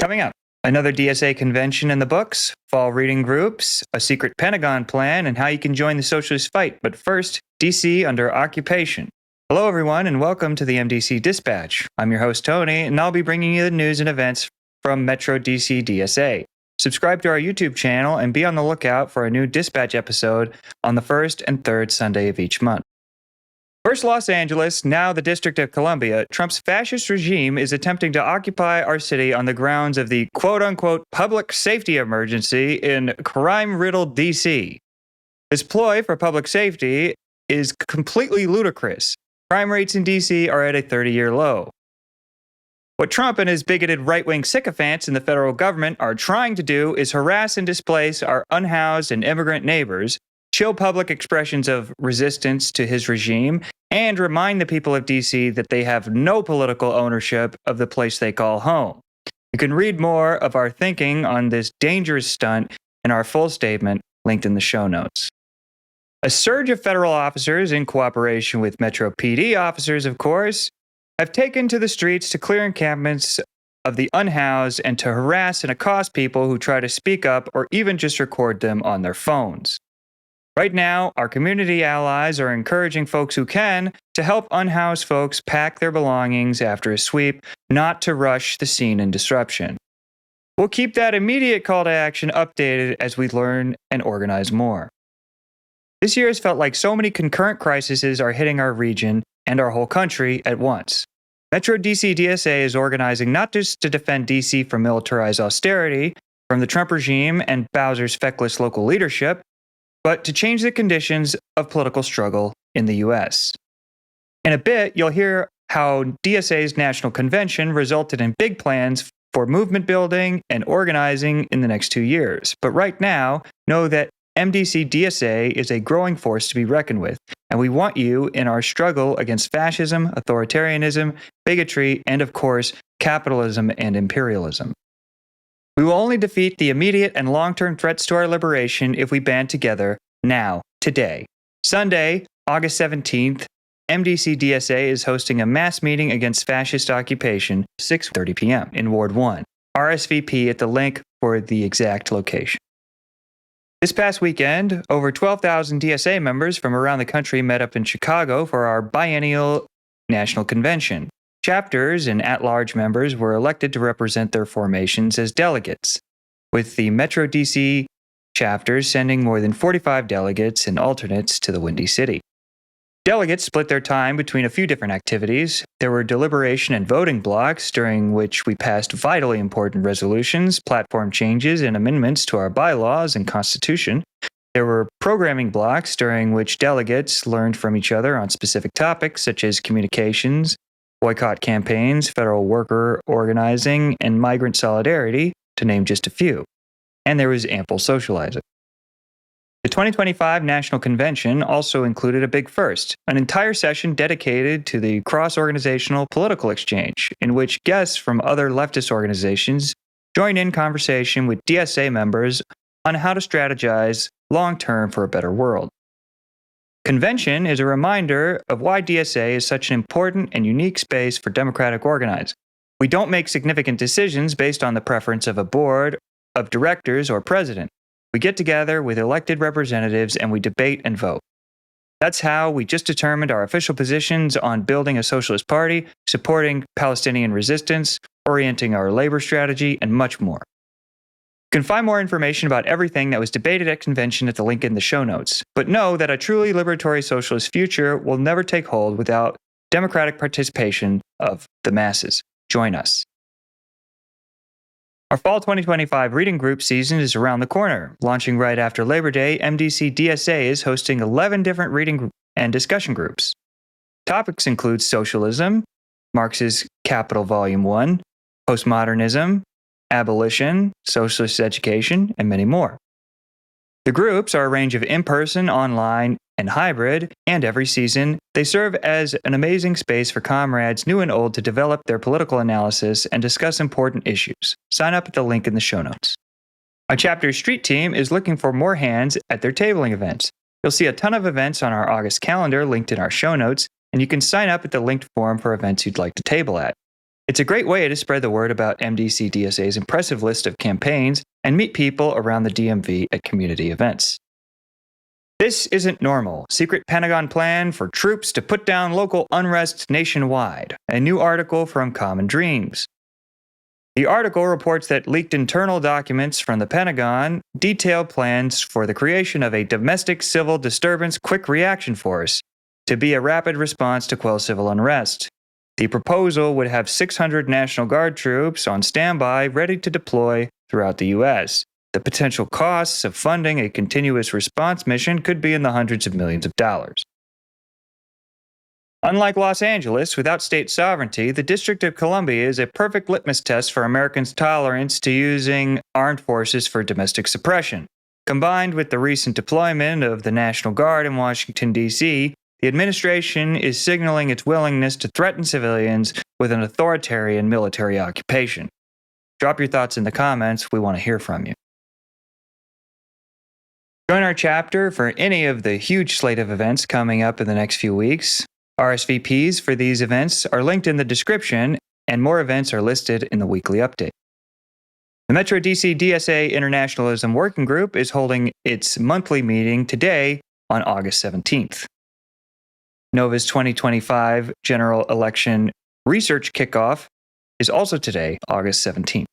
Coming up, another DSA convention in the books, fall reading groups, a secret Pentagon plan, and how you can join the socialist fight. But first, DC under occupation. Hello, everyone, and welcome to the MDC Dispatch. I'm your host, Tony, and I'll be bringing you the news and events from Metro DC DSA. Subscribe to our YouTube channel and be on the lookout for a new Dispatch episode on the first and third Sunday of each month. First Los Angeles, now the District of Columbia, Trump's fascist regime is attempting to occupy our city on the grounds of the quote-unquote public safety emergency in crime-riddled D.C. This ploy for public safety is completely ludicrous. Crime rates in D.C. are at a 30-year low. What Trump and his bigoted right-wing sycophants in the federal government are trying to do is harass and displace our unhoused and immigrant neighbors, chill public expressions of resistance to his regime, and remind the people of D.C. that they have no political ownership of the place they call home. You can read more of our thinking on this dangerous stunt in our full statement linked in the show notes. A surge of federal officers, in cooperation with Metro PD officers, of course, have taken to the streets to clear encampments of the unhoused and to harass and accost people who try to speak up or even just record them on their phones. Right now, our community allies are encouraging folks who can to help unhoused folks pack their belongings after a sweep, not to rush the scene and disruption. We'll keep that immediate call to action updated as we learn and organize more. This year has felt like so many concurrent crises are hitting our region and our whole country at once. Metro DC DSA is organizing not just to defend DC from militarized austerity from the Trump regime and Bowser's feckless local leadership, but to change the conditions of political struggle in the U.S. In a bit, you'll hear how DSA's national convention resulted in big plans for movement building and organizing in the next 2 years. But right now, know that MDC DSA is a growing force to be reckoned with, and we want you in our struggle against fascism, authoritarianism, bigotry, and of course, capitalism and imperialism. We will only defeat the immediate and long-term threats to our liberation if we band together now, today. Sunday, August 17th, MDC DSA is hosting a mass meeting against fascist occupation, 6:30 p.m. in Ward 1. RSVP at the link for the exact location. This past weekend, over 12,000 DSA members from around the country met up in Chicago for our biennial national convention. Chapters and at-large members were elected to represent their formations as delegates, with the Metro DC chapters sending more than 45 delegates and alternates to the Windy City. Delegates split their time between a few different activities. There were deliberation and voting blocks, during which we passed vitally important resolutions, platform changes, and amendments to our bylaws and Constitution. There were programming blocks, during which delegates learned from each other on specific topics such as communications, boycott campaigns, federal worker organizing, and migrant solidarity, to name just a few. And there was ample socializing. The 2025 National Convention also included a big first, an entire session dedicated to the cross-organizational political exchange, in which guests from other leftist organizations joined in conversation with DSA members on how to strategize long-term for a better world. Convention is a reminder of why DSA is such an important and unique space for democratic organizing. We don't make significant decisions based on the preference of a board of directors or president. We get together with elected representatives and we debate and vote. That's how we just determined our official positions on building a socialist party, supporting Palestinian resistance, orienting our labor strategy, and much more. You can find more information about everything that was debated at convention at the link in the show notes. But know that a truly liberatory socialist future will never take hold without democratic participation of the masses. Join us. Our fall 2025 reading group season is around the corner. Launching right after Labor Day, MDC DSA is hosting 11 different reading and discussion groups. Topics include socialism, Marx's Capital Volume 1, postmodernism, abolition, socialist education, and many more. The groups are a range of in-person, online, and hybrid, and every season, they serve as an amazing space for comrades new and old to develop their political analysis and discuss important issues. Sign up at the link in the show notes. Our chapter street team is looking for more hands at their tabling events. You'll see a ton of events on our August calendar linked in our show notes, and you can sign up at the linked form for events you'd like to table at. It's a great way to spread the word about MDC DSA's impressive list of campaigns and meet people around the DMV at community events. This isn't normal. Secret Pentagon plan for troops to put down local unrest nationwide. A new article from Common Dreams. The article reports that leaked internal documents from the Pentagon detail plans for the creation of a domestic civil disturbance quick reaction force to be a rapid response to quell civil unrest. The proposal would have 600 National Guard troops on standby ready to deploy throughout the U.S. The potential costs of funding a continuous response mission could be in the hundreds of millions of dollars. Unlike Los Angeles, without state sovereignty, the District of Columbia is a perfect litmus test for Americans' tolerance to using armed forces for domestic suppression. Combined with the recent deployment of the National Guard in Washington, D.C., the administration is signaling its willingness to threaten civilians with an authoritarian military occupation. Drop your thoughts in the comments. We want to hear from you. Join our chapter for any of the huge slate of events coming up in the next few weeks. RSVPs for these events are linked in the description, and more events are listed in the weekly update. The Metro DC DSA Internationalism Working Group is holding its monthly meeting today on August 17th. NOVA's 2025 General Election Research Kickoff is also today, August 17th.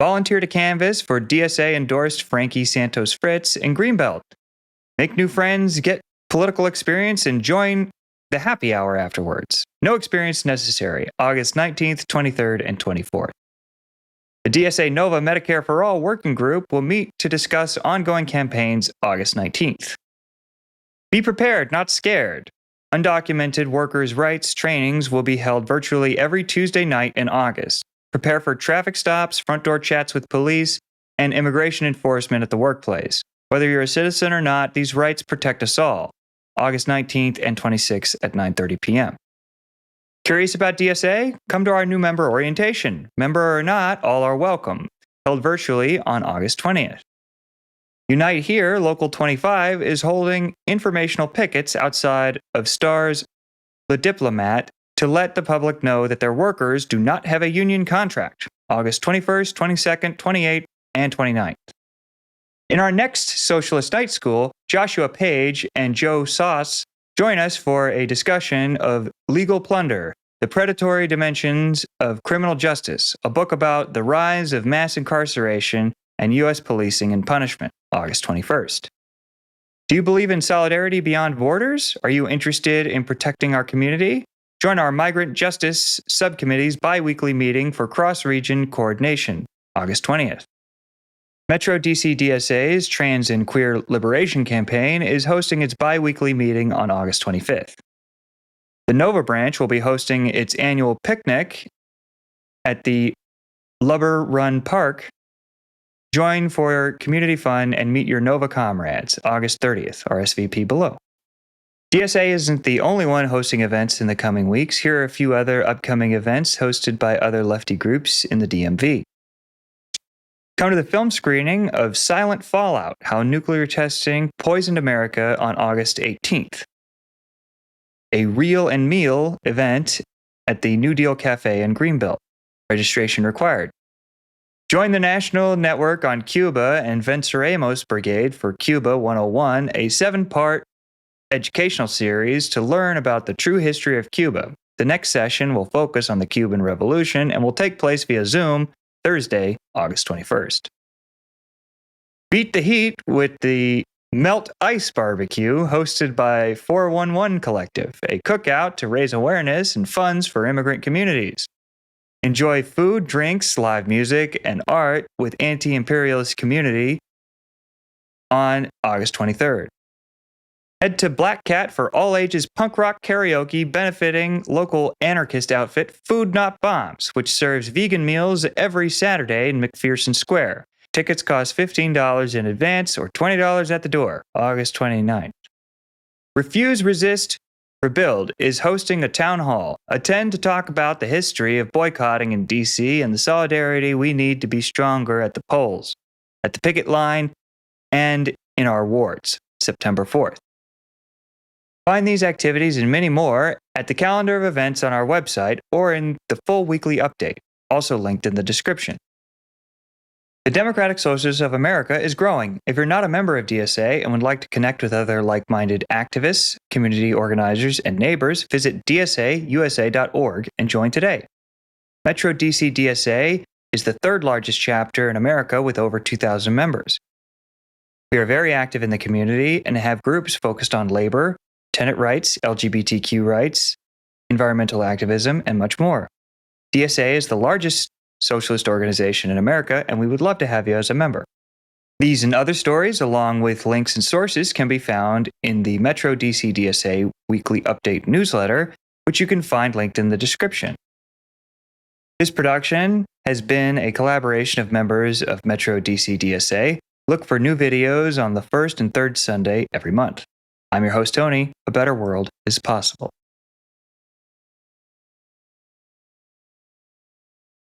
Volunteer to canvass for DSA-endorsed Frankie Santos Fritz in Greenbelt. Make new friends, get political experience, and join the happy hour afterwards. No experience necessary, August 19th, 23rd, and 24th. The DSA NOVA Medicare for All Working Group will meet to discuss ongoing campaigns August 19th. Be prepared, not scared. Undocumented workers' rights trainings will be held virtually every Tuesday night in August. Prepare for traffic stops, front door chats with police, and immigration enforcement at the workplace. Whether you're a citizen or not, these rights protect us all. August 19th and 26th at 9:30 p.m. Curious about DSA? Come to our new member orientation. Member or not, all are welcome. Held virtually on August 20th. Unite Here, Local 25, is holding informational pickets outside of STAR's Le Diplomat to let the public know that their workers do not have a union contract, August 21st, 22nd, 28th, and 29th. In our next Socialist Night School, Joshua Page and Joe Sauce join us for a discussion of Legal Plunder, The Predatory Dimensions of Criminal Justice, a book about the rise of mass incarceration and U.S. policing and punishment, August 21st. Do you believe in solidarity beyond borders? Are you interested in protecting our community? Join our Migrant Justice Subcommittee's bi-weekly meeting for cross-region coordination, August 20th. Metro DC DSA's Trans and Queer Liberation Campaign is hosting its bi-weekly meeting on August 25th. The NOVA branch will be hosting its annual picnic at the Lubber Run Park. Join for community fun and meet your NOVA comrades, August 30th, RSVP below. DSA isn't the only one hosting events in the coming weeks. Here are a few other upcoming events hosted by other lefty groups in the DMV. Come to the film screening of Silent Fallout, How Nuclear Testing Poisoned America on August 18th. A Reel and Meal event at the New Deal Cafe in Greenbelt. Registration required. Join the National Network on Cuba and Venceremos Brigade for Cuba 101, a 7-part educational series to learn about the true history of Cuba. The next session will focus on the Cuban Revolution and will take place via Zoom Thursday, August 21st. Beat the Heat with the Melt Ice Barbecue hosted by 411 Collective, a cookout to raise awareness and funds for immigrant communities. Enjoy food, drinks, live music, and art with Anti-Imperialist Community on August 23rd. Head to Black Cat for all-ages punk rock karaoke benefiting local anarchist outfit Food Not Bombs, which serves vegan meals every Saturday in McPherson Square. Tickets cost $15 in advance or $20 at the door, August 29th. Refuse, Resist, Rebuild is hosting a town hall. Attend to talk about the history of boycotting in D.C. and the solidarity we need to be stronger at the polls, at the picket line, and in our wards, September 4th. Find these activities and many more at the calendar of events on our website or in the full weekly update, also linked in the description. The Democratic Socialists of America is growing. If you're not a member of DSA and would like to connect with other like-minded activists, community organizers, and neighbors, visit dsausa.org and join today. Metro DC DSA is the third largest chapter in America with over 2,000 members. We are very active in the community and have groups focused on labor, tenant rights, LGBTQ rights, environmental activism, and much more. DSA is the largest socialist organization in America, and we would love to have you as a member. These and other stories, along with links and sources, can be found in the Metro DC DSA Weekly Update newsletter, which you can find linked in the description. This production has been a collaboration of members of Metro DC DSA. Look for new videos on the first and third Sunday every month. I'm your host, Tony. A better world is possible.